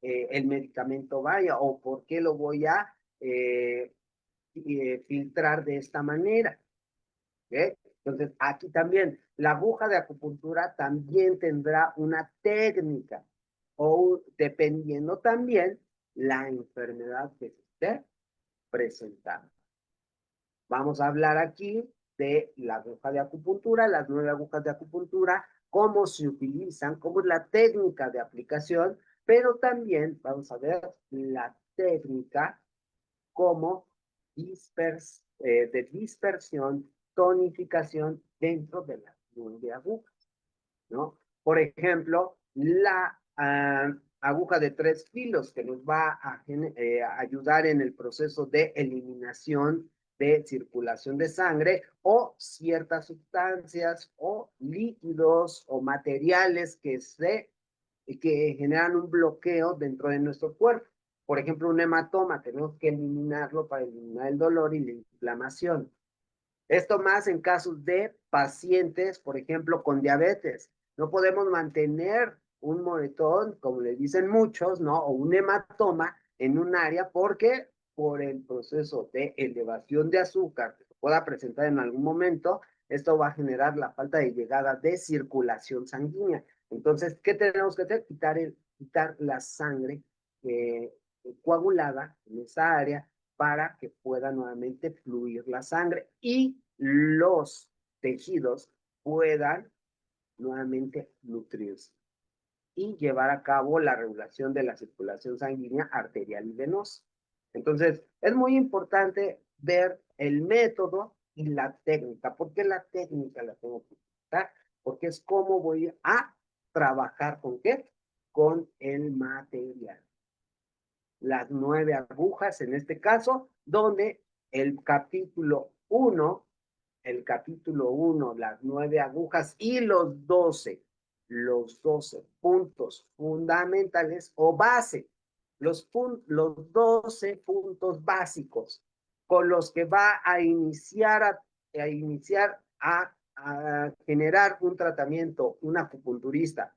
el medicamento vaya o por qué lo voy a filtrar de esta manera. ¿Okay? Entonces, aquí también, la aguja de acupuntura también tendrá una técnica o dependiendo también la enfermedad que se esté presentando. Vamos a hablar aquí de la aguja de acupuntura, las 9 agujas de acupuntura, cómo se utilizan, cómo es la técnica de aplicación, pero también vamos a ver la técnica como de dispersión, tonificación dentro de las 9 agujas, ¿no? Por ejemplo, la aguja de 3 filos que nos va a ayudar en el proceso de eliminación de circulación de sangre o ciertas sustancias o líquidos o materiales que generan un bloqueo dentro de nuestro cuerpo. Por ejemplo, un hematoma, tenemos que eliminarlo para eliminar el dolor y la inflamación. Esto más en casos de pacientes, por ejemplo, con diabetes. No podemos mantener un moretón, como le dicen muchos, ¿no? O un hematoma en un área porque por el proceso de elevación de azúcar que se pueda presentar en algún momento, esto va a generar la falta de llegada de circulación sanguínea. Entonces, ¿qué tenemos que hacer? Quitar la sangre coagulada en esa área para que pueda nuevamente fluir la sangre y los tejidos puedan nuevamente nutrirse y llevar a cabo la regulación de la circulación sanguínea arterial y venosa. Entonces, es muy importante ver el método y la técnica. ¿Por qué la técnica la tengo que utilizar? Porque es cómo voy a trabajar con qué? Con el material. Las 9 agujas en este caso, donde el capítulo 1, las 9 agujas y los 12 puntos fundamentales o base, los 12 puntos básicos con los que va a iniciar a generar un tratamiento, un acupunturista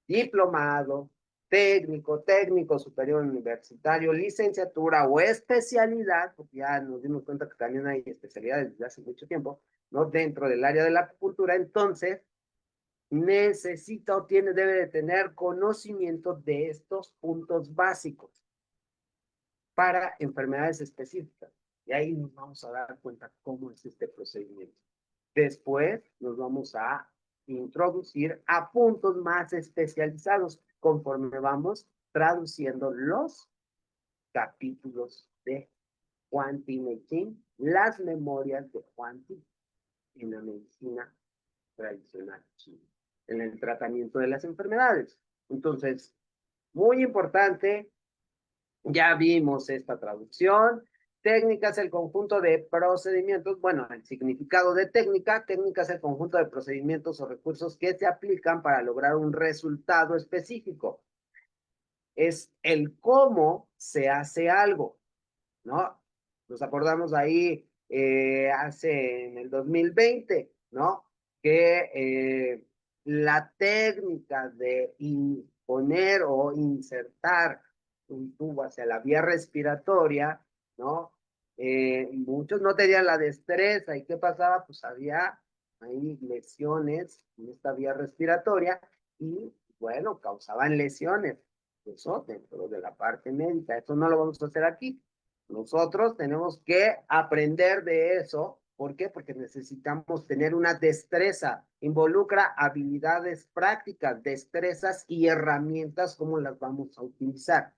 diplomado, técnico superior universitario, licenciatura o especialidad, porque ya nos dimos cuenta que también hay especialidades desde hace mucho tiempo, ¿no? Dentro del área de la acupuntura, entonces necesita o debe de tener conocimiento de estos puntos básicos para enfermedades específicas. Y ahí nos vamos a dar cuenta cómo es este procedimiento. Después nos vamos a introducir a puntos más especializados conforme vamos traduciendo los capítulos de Huang Ti Mei las memorias de Huang Ti en la medicina tradicional china, en el tratamiento de las enfermedades. Entonces, muy importante, ya vimos esta traducción. Técnica es el conjunto de procedimientos, bueno, el significado de técnica. Técnica es el conjunto de procedimientos o recursos que se aplican para lograr un resultado específico. Es el cómo se hace algo, ¿no? Nos acordamos ahí hace en el 2020, ¿no? Que la técnica de poner o insertar un tubo hacia la vía respiratoria, ¿no? Muchos no tenían la destreza. ¿Y qué pasaba? Pues había ahí lesiones en esta vía respiratoria y, bueno, causaban lesiones. Eso dentro de la parte médica. Eso no lo vamos a hacer aquí. Nosotros tenemos que aprender de eso. ¿Por qué? Porque necesitamos tener una destreza. Involucra habilidades prácticas, destrezas y herramientas, cómo las vamos a utilizar.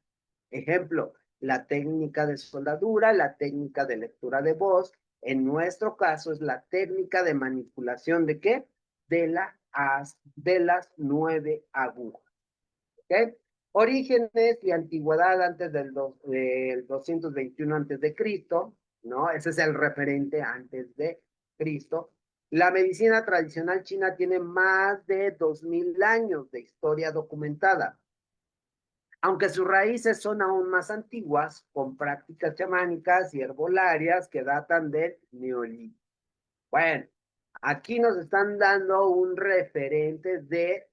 Ejemplo, la técnica de soldadura, la técnica de lectura de voz. En nuestro caso es la técnica de manipulación de ¿qué? De las 9 agujas. ¿Ok? Orígenes y antigüedad antes del 221 antes de Cristo, ¿no? Ese es el referente antes de Cristo. La medicina tradicional china tiene más de 2000 años de historia documentada, aunque sus raíces son aún más antiguas, con prácticas chamánicas y herbolarias que datan del Neolítico. Bueno, aquí nos están dando un referente de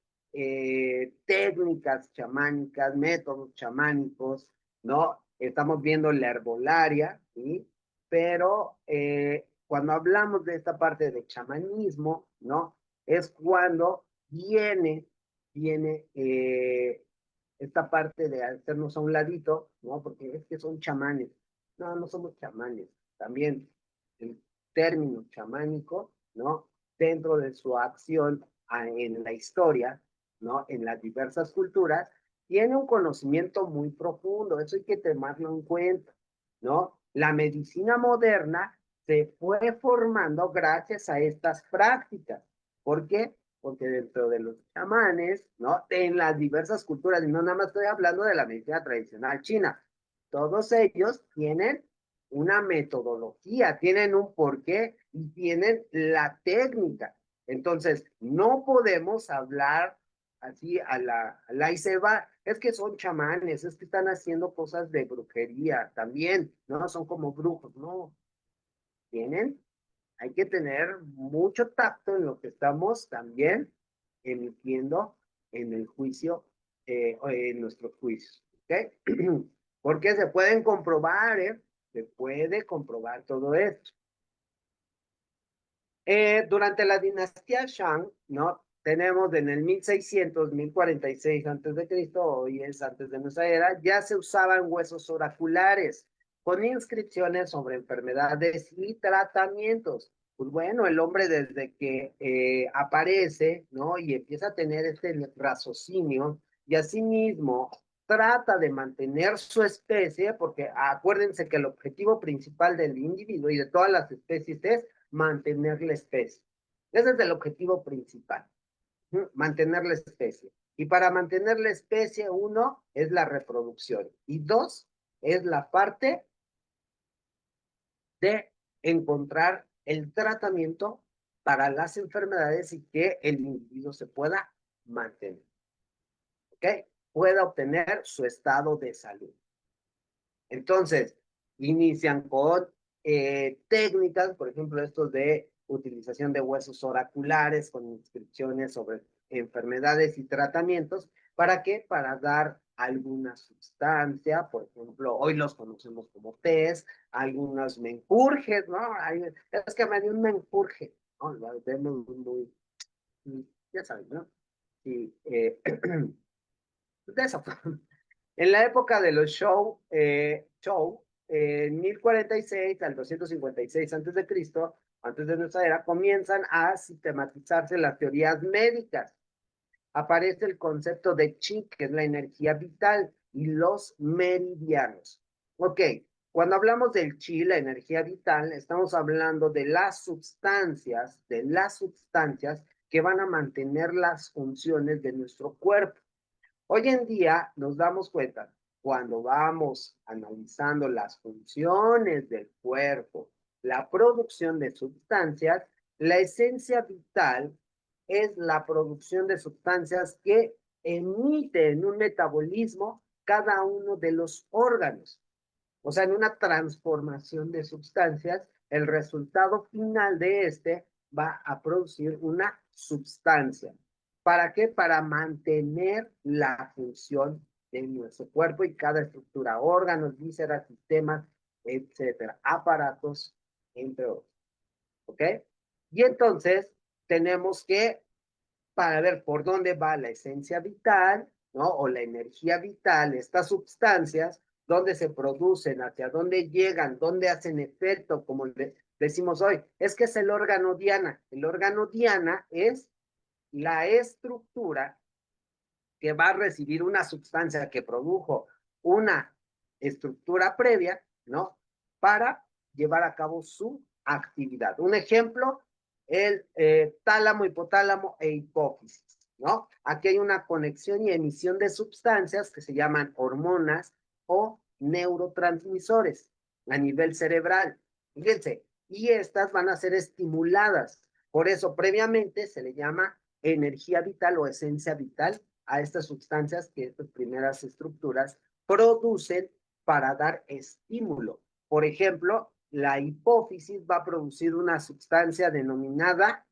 técnicas chamánicas, métodos chamánicos, ¿no? Estamos viendo la herbolaria, ¿sí? Pero cuando hablamos de esta parte de chamanismo, ¿no? Es cuando viene esta parte de hacernos a un ladito, ¿no? Porque es que son chamanes. No, no somos chamanes. También el término chamánico, ¿no? Dentro de su acción en la historia, ¿no? En las diversas culturas, tiene un conocimiento muy profundo. Eso hay que tomarlo en cuenta, ¿no? La medicina moderna se fue formando gracias a estas prácticas. ¿Por qué? Porque dentro de los chamanes, ¿no? En las diversas culturas, y no nada más estoy hablando de la medicina tradicional china, todos ellos tienen una metodología, tienen un porqué y tienen la técnica. Entonces, no podemos hablar así a la y se va, es que son chamanes, es que están haciendo cosas de brujería también, ¿no? Son como brujos, no, tienen hay que tener mucho tacto en lo que estamos también emitiendo en el juicio, en nuestros juicios, ¿ok? Porque se pueden comprobar, se puede comprobar todo esto. Durante la dinastía Shang, ¿no? Tenemos en el 1600, 1046 antes de Cristo, hoy es antes de nuestra era, ya se usaban huesos oraculares con inscripciones sobre enfermedades y tratamientos. Pues bueno, el hombre desde que aparece, ¿no? Y empieza a tener este raciocinio y asimismo trata de mantener su especie, porque acuérdense que el objetivo principal del individuo y de todas las especies es mantener la especie. Ese es el objetivo principal, mantener la especie. Y para mantener la especie, uno es la reproducción y dos es la parte de encontrar el tratamiento para las enfermedades y que el individuo se pueda mantener, ¿ok? Pueda obtener su estado de salud. Entonces, inician con técnicas, por ejemplo, estos de utilización de huesos oraculares con inscripciones sobre enfermedades y tratamientos. ¿Para qué? Para dar alguna sustancia, por ejemplo, hoy los conocemos como tés, algunos menjurjes, ¿no? Es que me dio un menjurje, ¿no? Lo vemos muy, ya saben, ¿no? Sí, de eso. En la época de los Zhou, en 1046 al 256 antes de Cristo, antes de nuestra era, comienzan a sistematizarse las teorías médicas. Aparece el concepto de Qi, que es la energía vital, y los meridianos. Ok, Cuando hablamos del chi, la energía vital, estamos hablando de las sustancias, que van a mantener las funciones de nuestro cuerpo. Hoy en día nos damos cuenta, cuando vamos analizando las funciones del cuerpo, la producción de sustancias, la esencia vital es la producción de sustancias que emiten un metabolismo cada uno de los órganos. O sea, en una transformación de sustancias, el resultado final de este va a producir una sustancia. ¿Para qué? Para mantener la función de nuestro cuerpo y cada estructura, órganos, vísceras, sistemas, etcétera, aparatos, entre otros. ¿Ok? Y entonces tenemos que, para ver por dónde va la esencia vital, ¿no? O la energía vital, estas sustancias, dónde se producen, hacia dónde llegan, dónde hacen efecto, como decimos hoy, es que es el órgano diana. El órgano diana es la estructura que va a recibir una sustancia que produjo una estructura previa, ¿no? Para llevar a cabo su actividad. Un ejemplo, el tálamo, hipotálamo e hipófisis, ¿no? Aquí hay una conexión y emisión de sustancias que se llaman hormonas o neurotransmisores a nivel cerebral. Fíjense, y estas van a ser estimuladas. Por eso, previamente se le llama energía vital o esencia vital a estas sustancias que estas primeras estructuras producen para dar estímulo. Por ejemplo, la hipófisis va a producir una sustancia denominada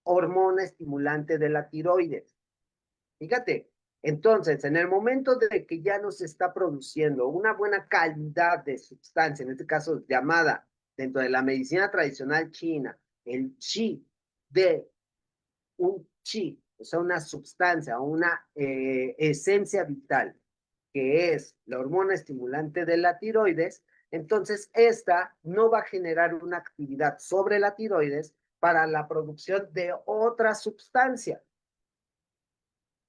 hormona estimulante de la tiroides. Fíjate, entonces, en el momento de que ya nos está produciendo una buena calidad de sustancia, en este caso llamada dentro de la medicina tradicional china, el chi de un chi, o sea, una sustancia, una esencia vital, que es la hormona estimulante de la tiroides, entonces esta no va a generar una actividad sobre la tiroides para la producción de otra sustancia.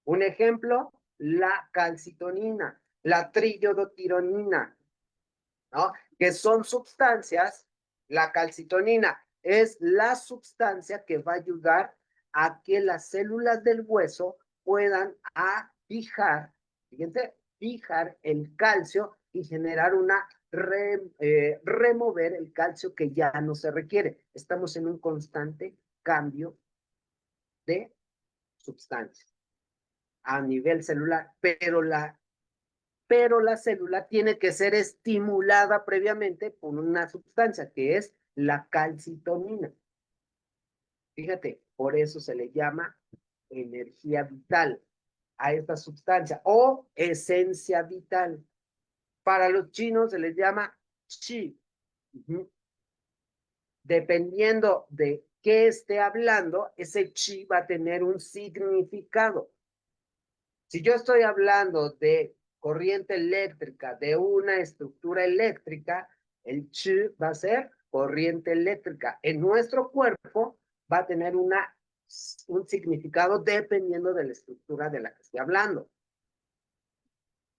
Un ejemplo, la calcitonina, la triiodotironina, ¿no? Que son sustancias, la calcitonina es la sustancia que va a ayudar a que las células del hueso puedan fijar, fíjense, fijar el calcio y generar remover el calcio que ya no se requiere. Estamos en un constante cambio de sustancias a nivel celular, pero la célula tiene que ser estimulada previamente por una sustancia que es la calcitonina. Fíjate, por eso se le llama energía vital a esta sustancia o esencia vital. Para los chinos se les llama chi. Dependiendo de qué esté hablando, ese chi va a tener un significado. Si yo estoy hablando de corriente eléctrica, de una estructura eléctrica, el chi va a ser corriente eléctrica. En nuestro cuerpo va a tener un significado dependiendo de la estructura de la que estoy hablando.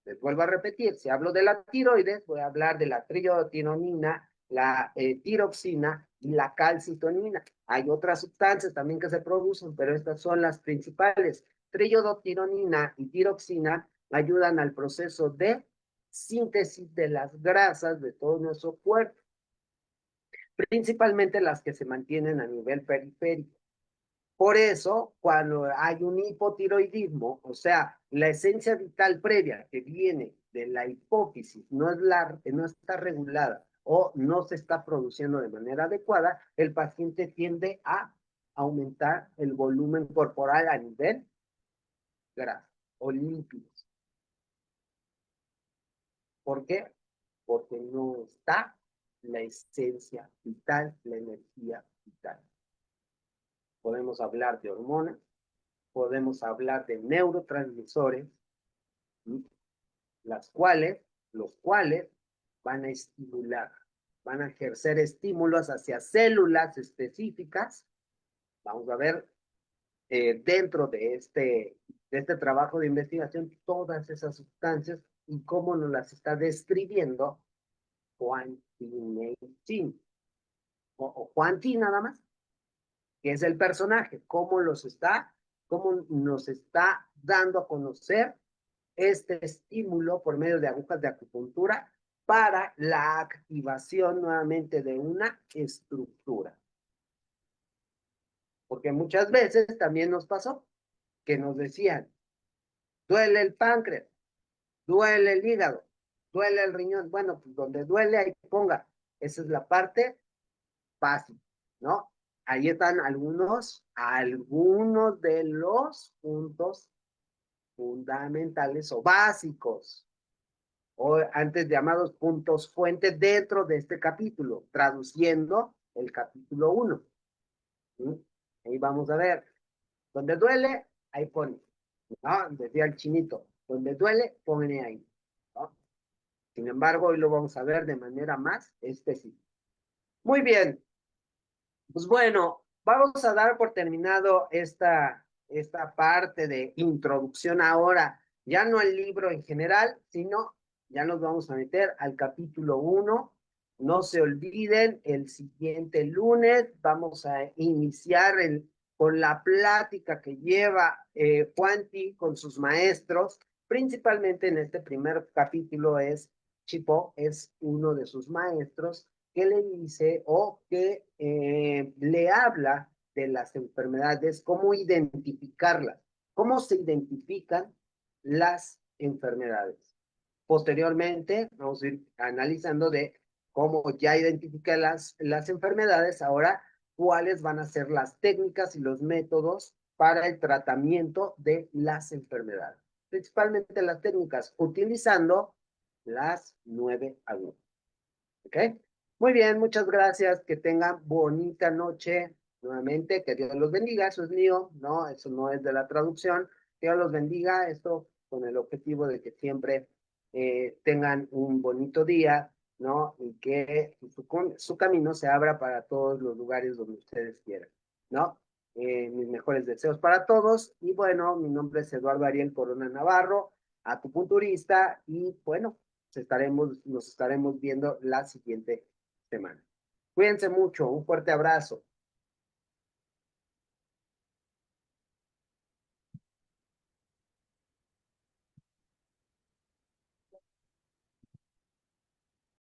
Les vuelvo a repetir, si hablo de la tiroides, voy a hablar de la triiodotironina, la tiroxina y la calcitonina. Hay otras sustancias también que se producen, pero estas son las principales. Triiodotironina y tiroxina ayudan al proceso de síntesis de las grasas de todo nuestro cuerpo, principalmente las que se mantienen a nivel periférico. Por eso, cuando hay un hipotiroidismo, o sea, la esencia vital previa que viene de la hipófisis no está regulada o no se está produciendo de manera adecuada, el paciente tiende a aumentar el volumen corporal a nivel grasa o lípidos. ¿Por qué? Porque no está la esencia vital, la energía vital. Podemos hablar de hormonas, podemos hablar de neurotransmisores, los cuales van a estimular, van a ejercer estímulos hacia células específicas. Vamos a ver dentro de este trabajo de investigación todas esas sustancias y cómo nos las está describiendo Juantineitzin, o Juanti nada más, que es el personaje, cómo nos está dando a conocer este estímulo por medio de agujas de acupuntura para la activación nuevamente de una estructura. Porque muchas veces también nos pasó que nos decían, duele el páncreas, duele el hígado, duele el riñón. Bueno, pues donde duele ahí ponga. Esa es la parte básica, ¿no? Ahí están algunos de los puntos fundamentales o básicos, o antes llamados puntos fuentes dentro de este capítulo, traduciendo el capítulo 1. ¿Sí? Ahí vamos a ver. Donde duele, ahí pone. ¿No? Decía el chinito. Donde duele, pone ahí. ¿No? Sin embargo, hoy lo vamos a ver de manera más específica. Muy bien. Pues bueno, vamos a dar por terminado esta parte de introducción ahora, ya no al libro en general, sino ya nos vamos a meter al capítulo 1. No se olviden, el siguiente lunes vamos a iniciar con la plática que lleva Juanti con sus maestros, principalmente en este primer capítulo es Chipo, es uno de sus maestros que le dice o que le habla de las enfermedades, cómo identificarlas, cómo se identifican las enfermedades. Posteriormente, vamos a ir analizando de cómo ya identifica las enfermedades, ahora cuáles van a ser las técnicas y los métodos para el tratamiento de las enfermedades. Principalmente las técnicas, utilizando las 9 agujas. ¿Ok? Muy bien, muchas gracias. Que tengan bonita noche. Nuevamente, que Dios los bendiga. Eso es mío, ¿no? Eso no es de la traducción. Que Dios los bendiga. Esto con el objetivo de que siempre tengan un bonito día, ¿no? Y que su camino se abra para todos los lugares donde ustedes quieran, ¿no? Mis mejores deseos para todos. Y bueno, mi nombre es Eduardo Ariel Corona Navarro, acupunturista. Y bueno, nos estaremos viendo la siguiente semana. Cuídense mucho, un fuerte abrazo.